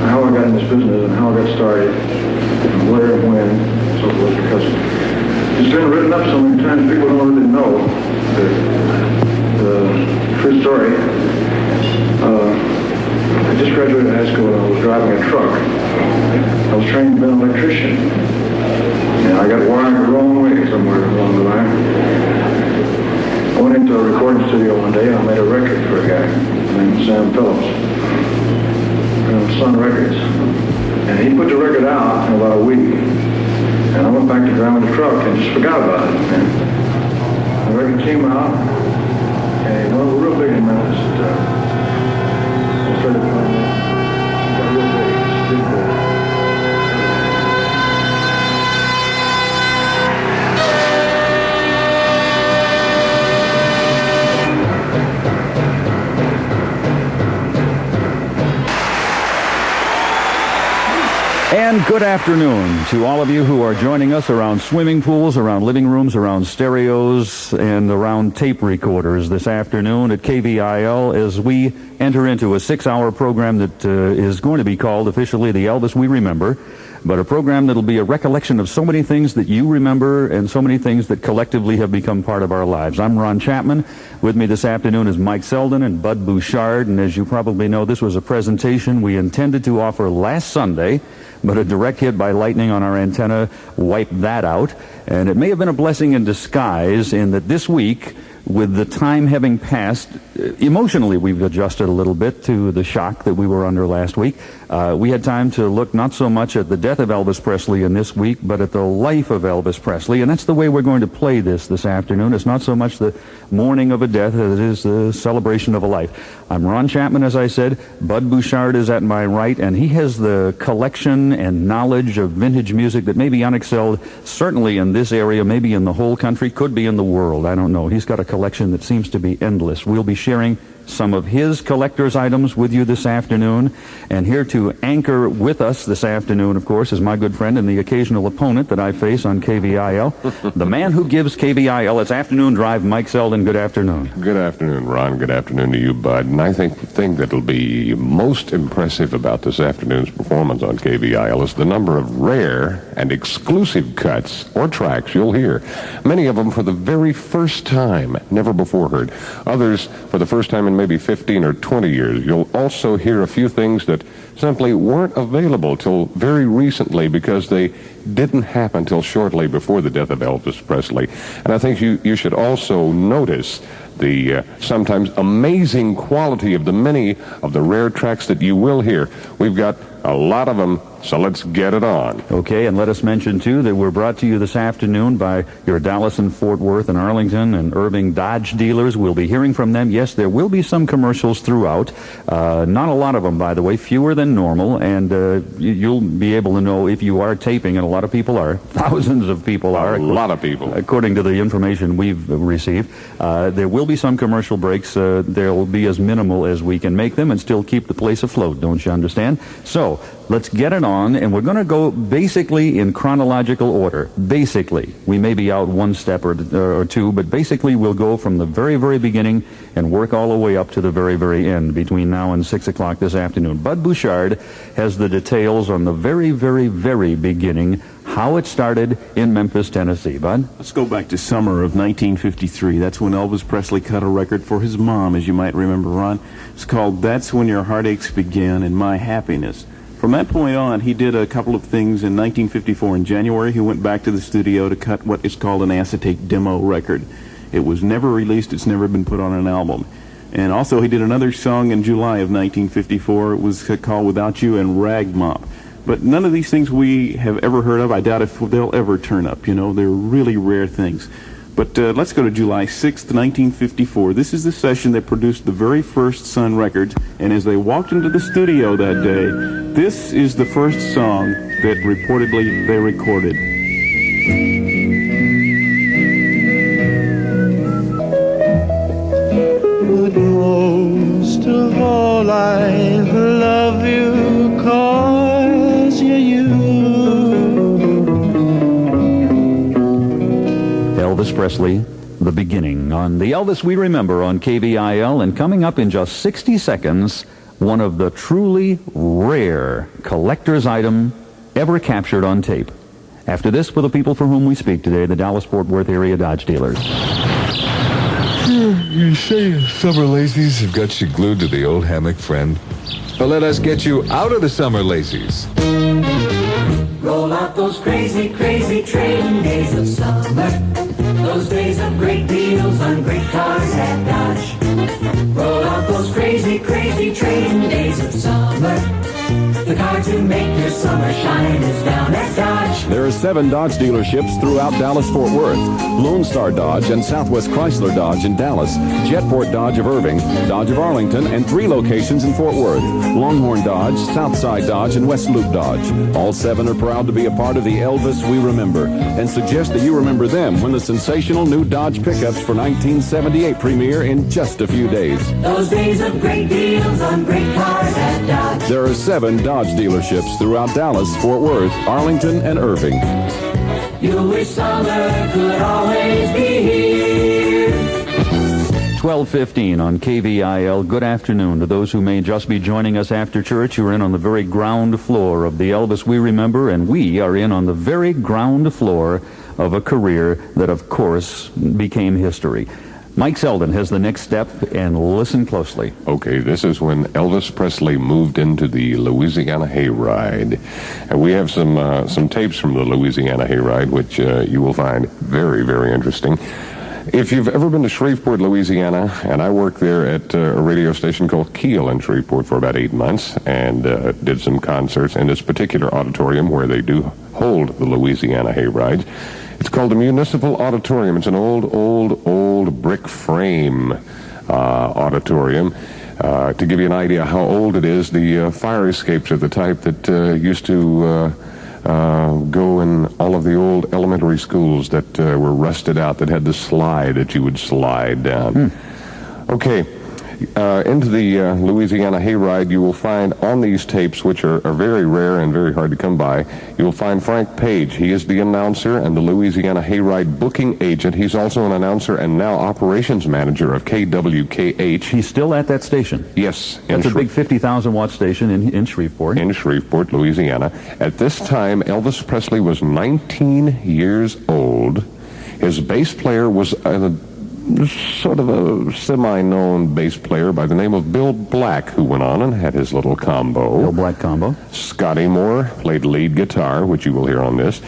how I got in this business and how I got started, and where and when, and so forth, because it's been written up so many times, people don't really know the true story. I just graduated high school and I was driving a truck. I was trained to be an electrician. And I got wired the wrong way somewhere along the line. I went into a recording studio one day and I made a record for a guy named Sam Phillips from Sun Records. And he put the record out in about a week. And I went back to driving the truck and just forgot about it. And the record came out and it went real big in Memphis. I started playing it. It got real big. It did good. And good afternoon to all of you who are joining us around swimming pools, around living rooms, around stereos, and around tape recorders this afternoon at KVIL as we enter into a 6-hour program that is going to be called officially The Elvis We Remember, but a program that'll be a recollection of so many things that you remember and so many things that collectively have become part of our lives. I'm Ron Chapman. With me this afternoon is Mike Selden and Bud Bouchard, and as you probably know, this was a presentation we intended to offer last Sunday, but a direct hit by lightning on our antenna wiped that out. And it may have been a blessing in disguise in that this week, with the time having passed, emotionally we've adjusted a little bit to the shock that we were under last week. We had time to look not so much at the death of Elvis Presley in this week, but at the life of Elvis Presley. And that's the way we're going to play this afternoon. It's not so much the mourning of a death as it is the celebration of a life. I'm Ron Chapman, as I said. Bud Bouchard is at my right, and he has the collection and knowledge of vintage music that may be unexcelled, certainly in this area, maybe in the whole country, could be in the world. I don't know. He's got a collection that seems to be endless. We'll be sharing some of his collector's items with you this afternoon. And here to anchor with us this afternoon, of course, is my good friend and the occasional opponent that I face on KVIL, the man who gives KVIL its afternoon drive, Mike Selden. Good afternoon. Good afternoon, Ron. Good afternoon to you, Bud. And I think the thing that'll be most impressive about this afternoon's performance on KVIL is the number of rare and exclusive cuts or tracks you'll hear. Many of them for the very first time, never before heard. Others for the first time in maybe 15 or 20 years. You'll also hear a few things that simply weren't available till very recently because they didn't happen till shortly before the death of Elvis Presley. And I think you should also notice the sometimes amazing quality of the many of the rare tracks that you will hear. We've got a lot of them, so let's get it on. Okay, and let us mention, too, that we're brought to you this afternoon by your Dallas and Fort Worth and Arlington and Irving Dodge dealers. We'll be hearing from them. Yes, there will be some commercials throughout. Not a lot of them, by the way, fewer than normal, and you'll be able to know if you are taping, and a lot of people are. Thousands of people are. A lot of people. According to the information we've received. There will be some commercial breaks. They'll be as minimal as we can make them and still keep the place afloat, don't you understand? So, let's get it on, and we're going to go basically in chronological order. Basically. We may be out one step or two, but basically we'll go from the very, very beginning and work all the way up to the very, very end between now and 6 o'clock this afternoon. Bud Bouchard has the details on the very, very, very beginning, how it started in Memphis, Tennessee. Bud? Let's go back to summer of 1953. That's when Elvis Presley cut a record for his mom, as you might remember, Ron. It's called That's When Your Heartaches Begin and My Happiness. From that point on, he did a couple of things. In 1954, in January, he went back to the studio to cut what is called an acetate demo record. It was never released. It's never been put on an album. And also, he did another song in July of 1954. It was called Without You and Rag Mop. But none of these things we have ever heard of. I doubt if they'll ever turn up. You know, they're really rare things. But let's go to July 6th, 1954. This is the session that produced the very first Sun records. And as they walked into the studio that day, this is the first song that reportedly they recorded. But most of all, I love you 'cause you're you. Elvis Presley, The Beginning, on the Elvis We Remember on KVIL, and coming up in just 60 seconds, one of the truly rare collector's item ever captured on tape. After this, for the people for whom we speak today, the Dallas-Fort Worth area Dodge dealers. You say summer lazies have got you glued to the old hammock, friend? Well, let us get you out of the summer lazies. Roll out those crazy, crazy trading days of summer. Those days of great deals on great cars at Dodge. Roll out those crazy, crazy trading days of summer. The car to make your summer shine is down at Dodge. There are 7 Dodge dealerships throughout Dallas-Fort Worth. Lone Star Dodge and Southwest Chrysler Dodge in Dallas, Jetport Dodge of Irving, Dodge of Arlington, and 3 locations in Fort Worth, Longhorn Dodge, Southside Dodge, and West Loop Dodge. All 7 are proud to be a part of the Elvis We Remember and suggest that you remember them when the sensational new Dodge pickups for 1978 premiere in just a few days. Those days of great deals on great cars at Dodge. There are 7 Dodge dealerships throughout Dallas, Fort Worth, Arlington, and Irving. You wish summer could always be here. 12:15 on KVIL. Good afternoon to those who may just be joining us after church. You're in on the very ground floor of the Elvis We Remember, and we are in on the very ground floor of a career that, of course, became history. Mike Selden has the next step, and listen closely. Okay, this is when Elvis Presley moved into the Louisiana Hayride. And we have some tapes from the Louisiana Hayride, which you will find very, very interesting. If you've ever been to Shreveport, Louisiana, and I worked there at a radio station called Keel in Shreveport for about 8 months, and did some concerts in this particular auditorium where they do hold the Louisiana Hayrides. It's called the Municipal Auditorium. It's an old brick frame auditorium. To give you an idea how old it is, the fire escapes are the type that used to go in all of the old elementary schools that were rusted out, that had the slide that you would slide down. Okay. Into the Louisiana Hayride, you will find on these tapes, which are very rare and very hard to come by, you will find Frank Page. He is the announcer and the Louisiana Hayride booking agent. He's also an announcer and now operations manager of KWKH. He's still at that station? Yes. That's a big 50,000-watt station in Shreveport. In Shreveport, Louisiana. At this time, Elvis Presley was 19 years old. His bass player was sort of a semi-known bass player by the name of Bill Black, who went on and had his little combo. Bill Black combo. Scotty Moore played lead guitar, which you will hear on this.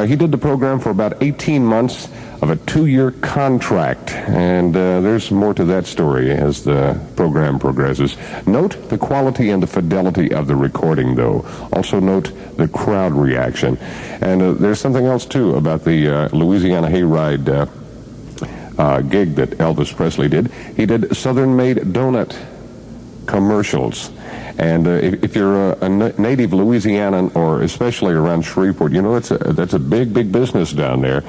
He did the program for about 18 months of a 2-year contract, and there's more to that story as the program progresses. Note the quality and the fidelity of the recording, though. Also note the crowd reaction. And there's something else, too, about the Louisiana Hayride gig that Elvis Presley did. He did Southern-made donut commercials. And if you're a native Louisianan, or especially around Shreveport, you know that's a big business down there.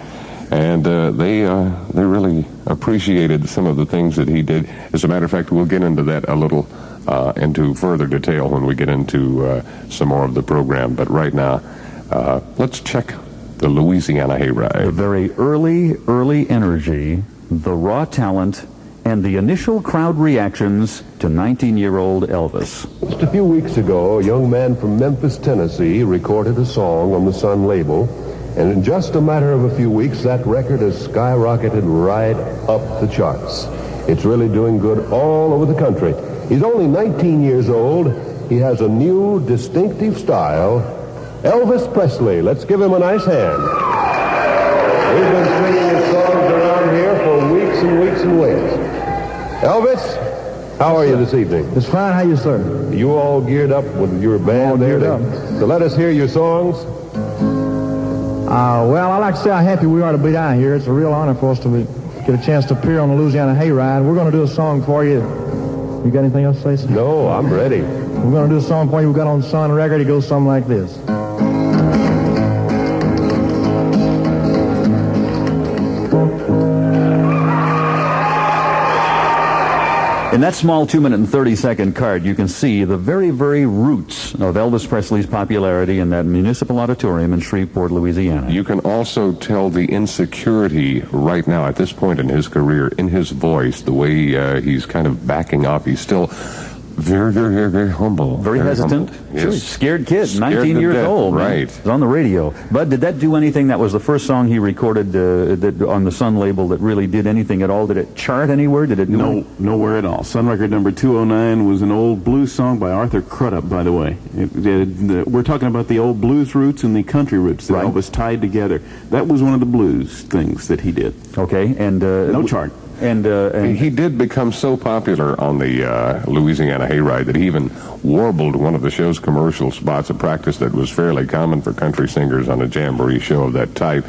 And they really appreciated some of the things that he did. As a matter of fact, we'll get into that a little into further detail when we get into some more of the program. But right now, let's check the Louisiana Hayride. The very early energy, the raw talent, and the initial crowd reactions to 19-year-old Elvis. Just a few weeks ago, a young man from Memphis, Tennessee, recorded a song on the Sun label, and in just a matter of a few weeks, that record has skyrocketed right up the charts. It's really doing good all over the country. He's only 19 years old. He has a new, distinctive style. Elvis Presley. Let's give him a nice hand. We've been singing his songs around here for weeks and weeks and weeks. Elvis, how are you this evening? It's fine. How you, sir? You all geared up with your band there? So let us hear your songs. Well, I'd like to say how happy we are to be down here. It's a real honor for us to get a chance to appear on the Louisiana Hayride. We're going to do a song for you. You got anything else to say, sir? No, I'm ready. We're going to do a song for you we got on the Sun record. It goes something like this. In that small 2-minute and 30-second card, you can see the very roots of Elvis Presley's popularity in that municipal auditorium in Shreveport, Louisiana. You can also tell the insecurity right now at this point in his career in his voice, the way he's kind of backing off. He's still Very, very, very, very humble. Very hesitant. Humble. Sure, Yes. scared kid, Scared 19 to years death, old. Man. right. It was on the radio. Bud, did that do anything? That was the first song he recorded that on the Sun label that really did anything at all? Did it chart anywhere? Did it do No, nowhere at all. Sun record number 209 was an old blues song by Arthur Crudup, by the way. We're talking about the old blues roots and the country roots that Elvis tied together. That was one of the blues things that he did. Okay, and no chart. And he did become so popular on the Louisiana Hayride that he even warbled one of the show's commercial spots, a practice that was fairly common for country singers on a jamboree show of that type.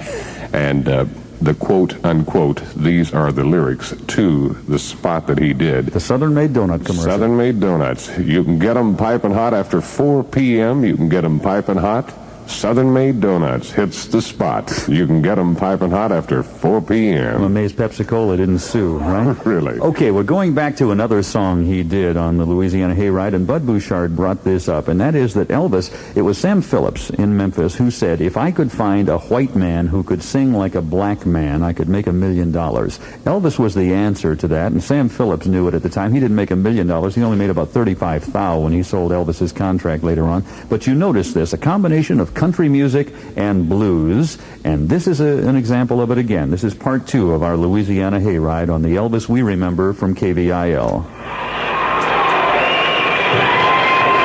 And the quote-unquote, these are the lyrics to the spot that he did. The Southern Made Donut commercial. Southern Made Donuts. You can get them piping hot after 4 p.m. You can get them piping hot. Southern Made Donuts hits the spot. You can get them piping hot after 4 p.m. I'm amazed Pepsi-Cola didn't sue, right? Really? Okay, we're going back to another song he did on the Louisiana Hayride, and Bud Bouchard brought this up, and that is that Elvis, it was Sam Phillips in Memphis who said, if I could find a white man who could sing like a black man, I could make $1 million. Elvis was the answer to that, and Sam Phillips knew it at the time. He didn't make $1 million. He only made about $35,000 when he sold Elvis his contract later on. But you notice this, a combination of country music and blues, and this is an example of it again. This is part 2 of our Louisiana Hayride on the Elvis We Remember from KVIL.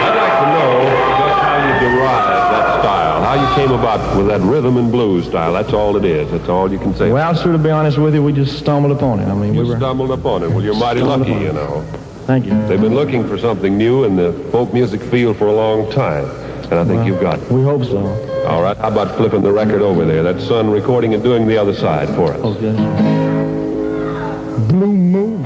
I'd like to know just how you derived that style, how you came about with that rhythm and blues style. That's all it is. That's all you can say. Well, sir, to be honest with you, we just stumbled upon it. I mean, You stumbled upon it. Well, you're mighty lucky, you know. Thank you. They've been looking for something new in the folk music field for a long time, and I think you've got it. We hope so. All right, how about flipping the record over there? That's Sun recording and doing the other side for us. Okay. Blue Moon.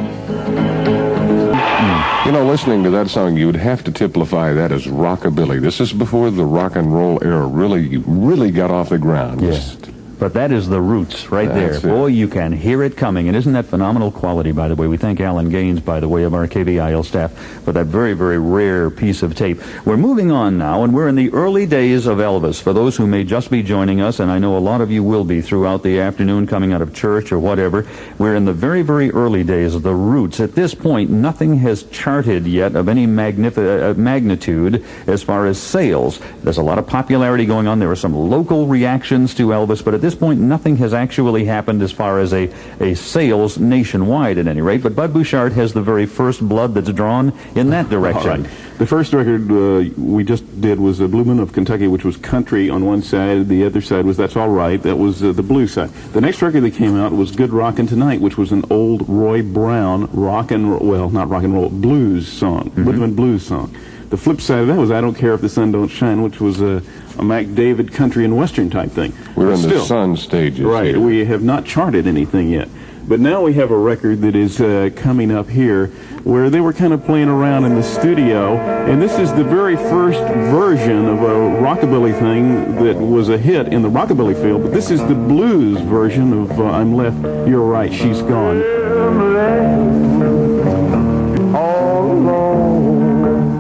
You know, listening to that song, you would have to typify that as rockabilly. This is before the rock and roll era really got off the ground. Yes. But that is the roots right there. Boy, you can hear it coming. And isn't that phenomenal quality, by the way? We thank Alan Gaines, by the way, of our KVIL staff for that very, very rare piece of tape. We're moving on now, and we're in the early days of Elvis. For those who may just be joining us, and I know a lot of you will be throughout the afternoon coming out of church or whatever, we're in the very, very early days of the roots. At this point, nothing has charted yet of any magnitude as far as sales. There's a lot of popularity going on. There are some local reactions to Elvis, but at this point, nothing has actually happened as far as a sales nationwide at any rate. But Bud Bouchard has the very first blood that's drawn in that direction. All right. The first record we just did was Blue Moon of Kentucky, which was country on one side. The other side was That's All Right. That was the blues side. The next record that came out was Good Rockin' Tonight, which was an old Roy Brown blues song, Woodland blues song. The flip side of that was I Don't Care If the Sun Don't Shine, which was a Mac David country and western type thing. We're in the Sun stages. Right. Here. We have not charted anything yet. But now we have a record that is coming up here where they were kind of playing around in the studio, and this is the very first version of a rockabilly thing that was a hit in the rockabilly field, but this is the blues version of I'm Left, You're Right, She's Gone.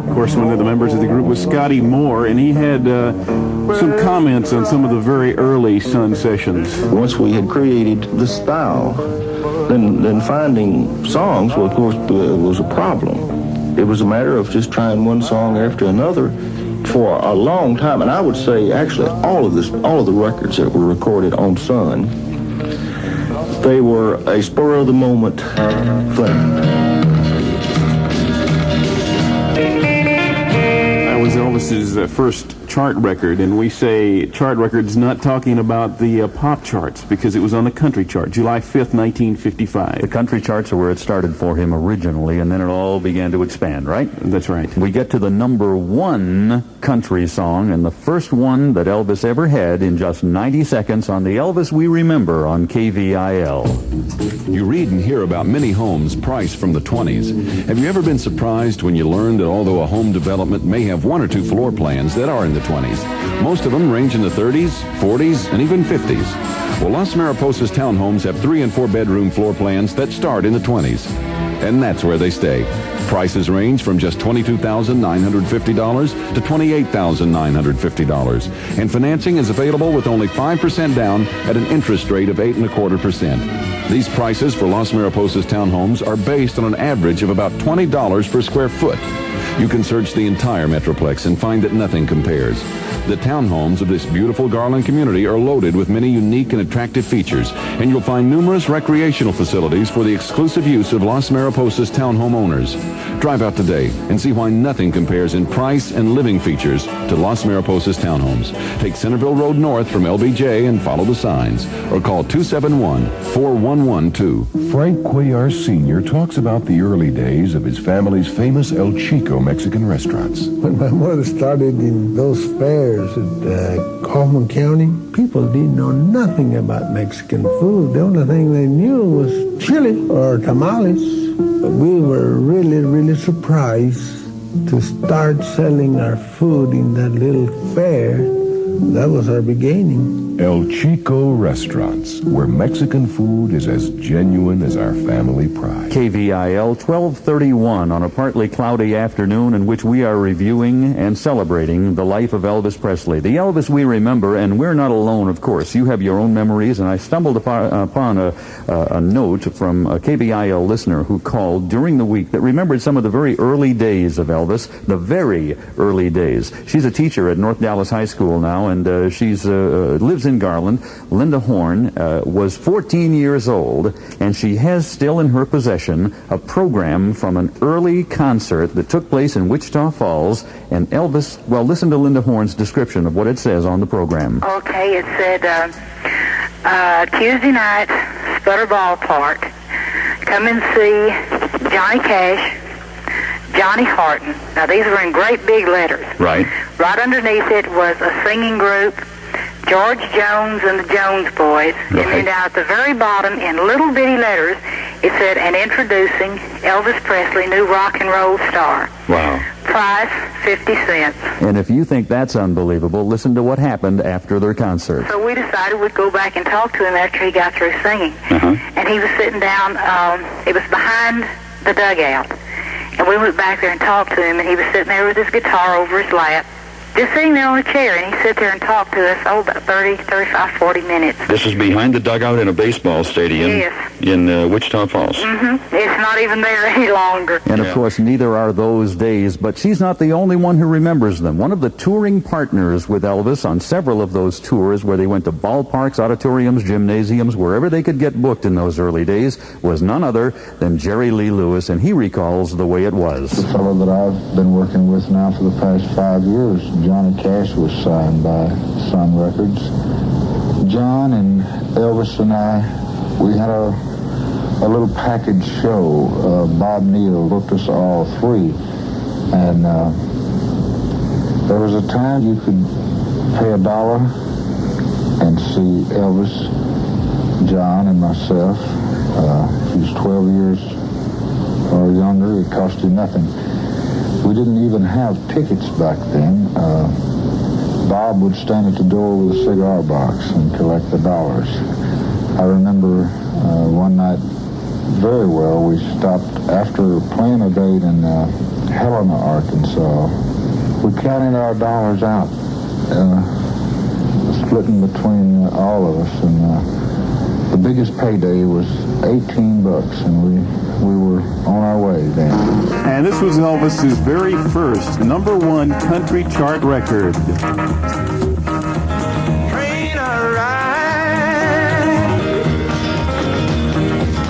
Of course, one of the members of the group was Scotty Moore, and he had some comments on some of the very early Sun sessions. Once we had created the style, then finding songs, well, of course, was a problem. It was a matter of just trying one song after another for a long time. And I would say, actually, all of the records that were recorded on Sun, they were a spur-of-the-moment thing. Was Elvis's first chart record, and we say chart records not talking about the pop charts because it was on the country chart, July 5th, 1955. The country charts are where it started for him originally, and then it all began to expand, right? That's right. We get to the number 1 country song, and the first one that Elvis ever had in just 90 seconds on the Elvis We Remember on KVIL. You read and hear about many homes priced from the 20s. Have you ever been surprised when you learned that although a home development may have 1 or 2 floor plans that are in the 20s, most of them range in the 30s, 40s, and even 50s? Well, Las Mariposas townhomes have 3 and 4 bedroom floor plans that start in the 20s. And that's where they stay. Prices range from just $22,950 to $28,950. And financing is available with only 5% down at an interest rate of 8.25%. These prices for Las Mariposas townhomes are based on an average of about $20 per square foot. You can search the entire Metroplex and find that nothing compares. The townhomes of this beautiful Garland community are loaded with many unique and attractive features, and you'll find numerous recreational facilities for the exclusive use of Las Mariposas townhome owners. Drive out today and see why nothing compares in price and living features to Las Mariposas townhomes. Take Centerville Road North from LBJ and follow the signs, or call 271-4112. Frank Cuellar Sr. talks about the early days of his family's famous El Chico Mexican restaurants. When my mother started in those fairs at Kaufman County, people didn't know nothing about Mexican food. The only thing they knew was chili or tamales. But we were really, really surprised to start selling our food in that little fair. That was our beginning. El Chico Restaurants, where Mexican food is as genuine as our family pride. KVIL 1231 on a partly cloudy afternoon in which we are reviewing and celebrating the life of Elvis Presley. The Elvis we remember, and we're not alone, of course. You have your own memories, and I stumbled upon a note from a KVIL listener who called during the week that remembered some of the very early days of Elvis, the very early days. She's a teacher at North Dallas High School now, and she's lives in Garland. Linda Horn was 14 years old, and she has still in her possession a program from an early concert that took place in Wichita Falls. And Elvis, well, listen to Linda Horn's description of what it says on the program. Okay, it said, Tuesday night, Sputter Ballpark. Come and see Johnny Cash, Johnny Horton. Now, these were in great big letters. Right. Right underneath it was a singing group, George Jones and the Jones Boys. Right. And then down at the very bottom, in little bitty letters, it said, and introducing Elvis Presley, new rock and roll star. Wow. Price, 50 cents. And if you think that's unbelievable, listen to what happened after their concert. So we decided we'd go back and talk to him after he got through singing. And he was sitting down, it was behind the dugout. And we went back there and talked to him, and he was sitting there with his guitar over his lap, just sitting there on a chair, and he sat there and talked to us, about 30, 35, 40 minutes. This is behind the dugout in a baseball stadium. Yes. In Wichita Falls. It's not even there any longer. And, of course, neither are those days, but she's not the only one who remembers them. One of the touring partners with Elvis on several of those tours where they went to ballparks, auditoriums, gymnasiums, wherever they could get booked in those early days, was none other than Jerry Lee Lewis, and he recalls the way it was. The fellow that I've been working with now for the past 5 years, Johnny Cash, was signed by Sun Records. John and Elvis and I, we had a little package show. Bob Neal booked us all three. And there was a time you could pay $1 and see Elvis, John, and myself. If he was 12 years or younger, it cost you nothing. We didn't even have tickets back then. Bob would stand at the door with a cigar box and collect the dollars. I remember one night very well. We stopped after playing a date in Helena, Arkansas. We counted our dollars out, splitting between all of us, and the biggest payday was $18, and we were on our way then. And this was Elvis's very first #1 country chart record.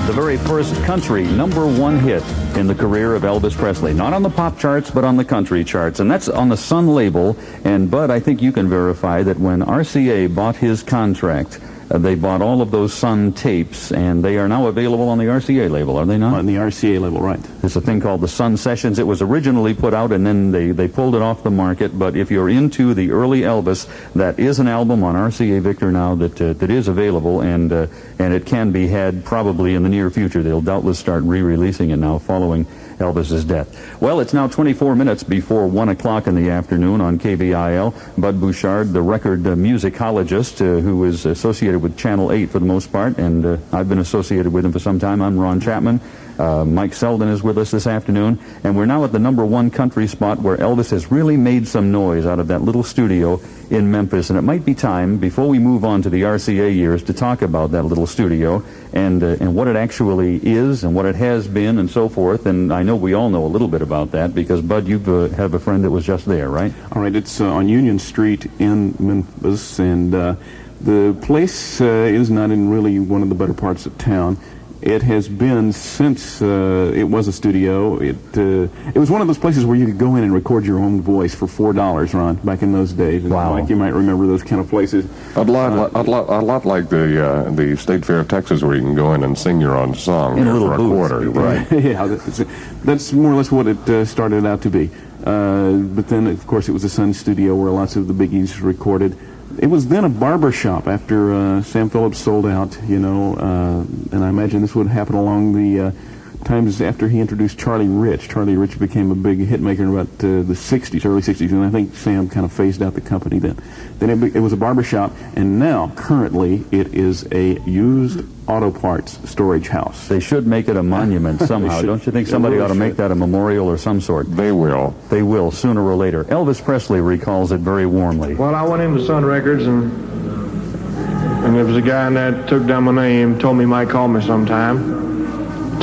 The very first country #1 hit in the career of Elvis Presley. Not on the pop charts, but on the country charts. And that's on the Sun label. And, Bud, I think you can verify that when RCA bought his contract, they bought all of those Sun tapes, and they are now available on the RCA label, are they not? On the RCA label, right. There's a thing called the Sun Sessions. It was originally put out, and then they pulled it off the market. But if you're into the early Elvis, that is an album on RCA Victor now that is available, and it can be had probably in the near future. They'll doubtless start re-releasing it now following Elvis's death. Well, it's now 24 minutes before 1 o'clock in the afternoon on KVIL. Bud Bouchard, the record musicologist who is associated with Channel 8 for the most part, and I've been associated with him for some time. I'm Ron Chapman. Mike Selden is with us this afternoon, and we're now at the #1 country spot where Elvis has really made some noise out of that little studio in Memphis. And it might be time, before we move on to the RCA years, to talk about that little studio and what it actually is and what it has been and so forth. And I know we all know a little bit about that because, Bud, you have a friend that was just there, right? All right, it's on Union Street in Memphis, and the place is not in really one of the better parts of town. It has been since it was a studio. It was one of those places where you could go in and record your own voice for $4, Ron, back in those days. Wow. Mike, you might remember those kind of places. A lot like the State Fair of Texas, where you can go in and sing your own song In a little for booth. quarter. Right. Yeah, that's more or less what it started out to be. But then, of course, it was a Sun studio where lots of the biggies recorded. It was then a barber shop after Sam Phillips sold out, and I imagine this would happen along the times after he introduced Charlie Rich. Charlie Rich became a big hit maker in about the 60s, early 60s, and I think Sam kind of phased out the company then. Then it was a barber shop, and now, currently, it is a used auto parts storage house. They should make it a monument somehow. Don't you think somebody ought to make that a memorial or some sort? They will. They will, sooner or later. Elvis Presley recalls it very warmly. Well, I went into Sun Records, and there was a guy in there that took down my name, told me he might call me sometime.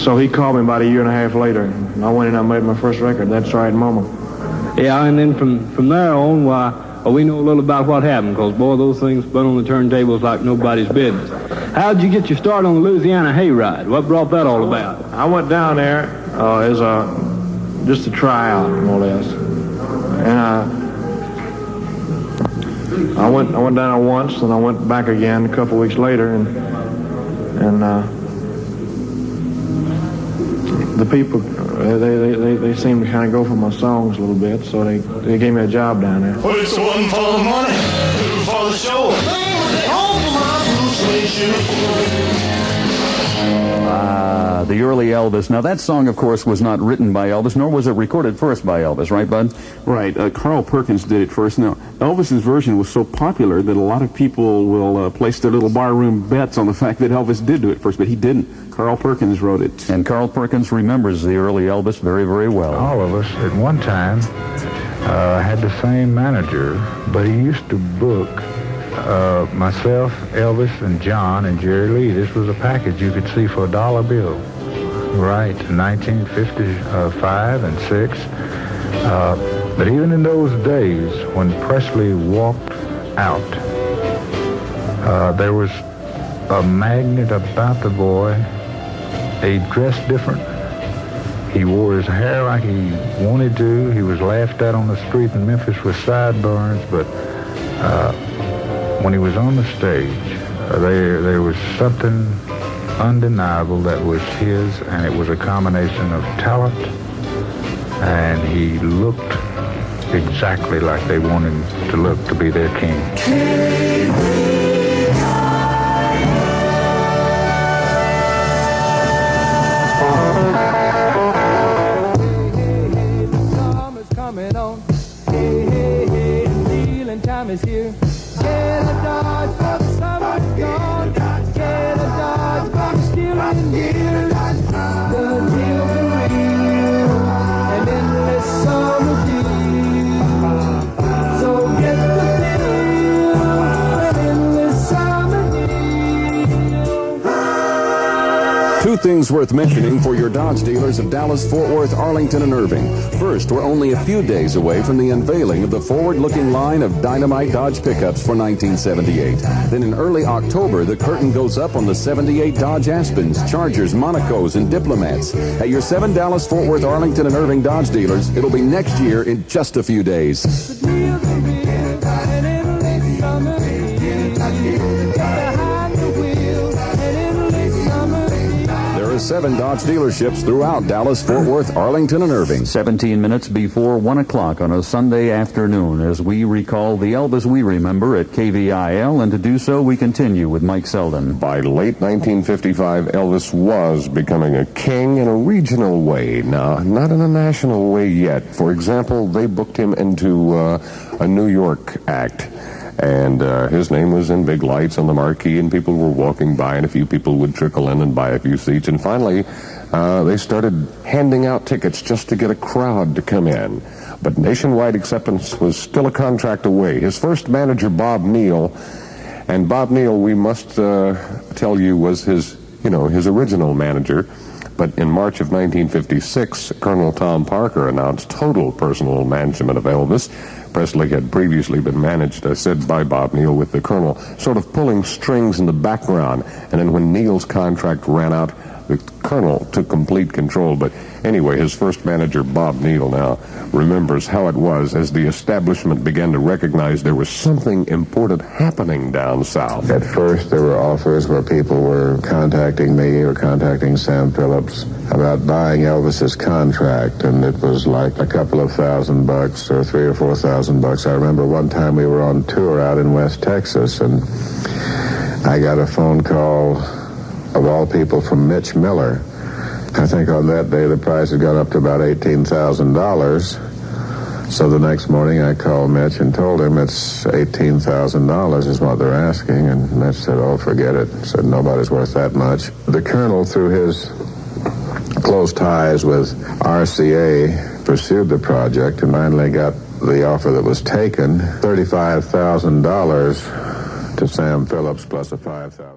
So he called me about a year and a half later. And I went in and I made my first record, That's Right Mama. Yeah, and then from there on, we know a little about what happened, because, boy, those things spun on the turntables like nobody's business. How'd you get your start on the Louisiana Hayride? What brought that all about? I went down there as just a tryout, more or less. And I went down there once, and I went back again a couple weeks later, and the people, they seemed to kind of go for my songs a little bit, so they gave me a job down there. Well, it's one for the money, two for the show. Home for my blue suede shoes. The early Elvis. Now, that song, of course, was not written by Elvis, nor was it recorded first by Elvis, right, Bud? Right. Carl Perkins did it first. Now, Elvis's version was so popular that a lot of people will place their little barroom bets on the fact that Elvis did do it first, but he didn't. Carl Perkins wrote it. And Carl Perkins remembers the early Elvis very, very well. All of us at one time had the same manager, but he used to book myself, Elvis, and John, and Jerry Lee. This was a package you could see for a dollar bill. Right, 1955 and 6. But even in those days, when Presley walked out, there was a magnet about the boy. He dressed different. He wore his hair like he wanted to. He was laughed at on the street in Memphis with sideburns, but when he was on the stage, there was something undeniable that was his, and it was a combination of talent, and he looked exactly like they wanted him to look, to be their king. Summer's coming on. Hey, hey, hey, feeling time is here. Get a Dodge for the summer's gone. Get a Dodge for the stealing years. The deal's are real, and endless summer deal. So get the deal, and endless summer deal. Two things worth mentioning for your Dodge dealers of Dallas, Fort Worth, Arlington, and Irving. First, we're only a few days away from the unveiling of the forward-looking line of Dynamite Dodge pickups for 1978. Then in early October, the curtain goes up on the 78 Dodge Aspens, Chargers, Monacos, and Diplomats. At your 7 Dallas, Fort Worth, Arlington, and Irving Dodge dealers, it'll be next year in just a few days. The deal's are real, and endless summer deal. Behind the wheel, and endless summer deal. There are 7 Dodge dealerships throughout Dallas, Fort Worth, Arlington, and Irving. 17 minutes before 1 o'clock on a Sunday afternoon as we recall the Elvis we remember at KVIL, and to do so we continue with Mike Selden. By late 1955, Elvis was becoming a king in a regional way. Now, not in a national way yet. For example, they booked him into a New York act. And his name was in big lights on the marquee, and people were walking by, and a few people would trickle in and buy a few seats. And finally, they started handing out tickets just to get a crowd to come in. But nationwide acceptance was still a contract away. His first manager, Bob Neal, and Bob Neal, we must tell you, was his original manager. But in March of 1956, Colonel Tom Parker announced total personal management of Elvis. Presley had previously been managed, I said, by Bob Neal, with the Colonel sort of pulling strings in the background. And then when Neal's contract ran out, the Colonel took complete control. But anyway, his first manager, Bob Neal, now remembers how it was as the establishment began to recognize there was something important happening down south. At first, there were offers where people were contacting me or contacting Sam Phillips about buying Elvis's contract, and it was like a couple of $1,000 or $3,000 or $4,000. I remember one time we were on tour out in West Texas, and I got a phone call, of all people, from Mitch Miller. I think on that day the price had gone up to about $18,000. So the next morning I called Mitch and told him it's $18,000 is what they're asking. And Mitch said, oh, forget it. Said, nobody's worth that much. The Colonel, through his close ties with RCA, pursued the project and finally got the offer that was taken, $35,000 to Sam Phillips plus a $5,000.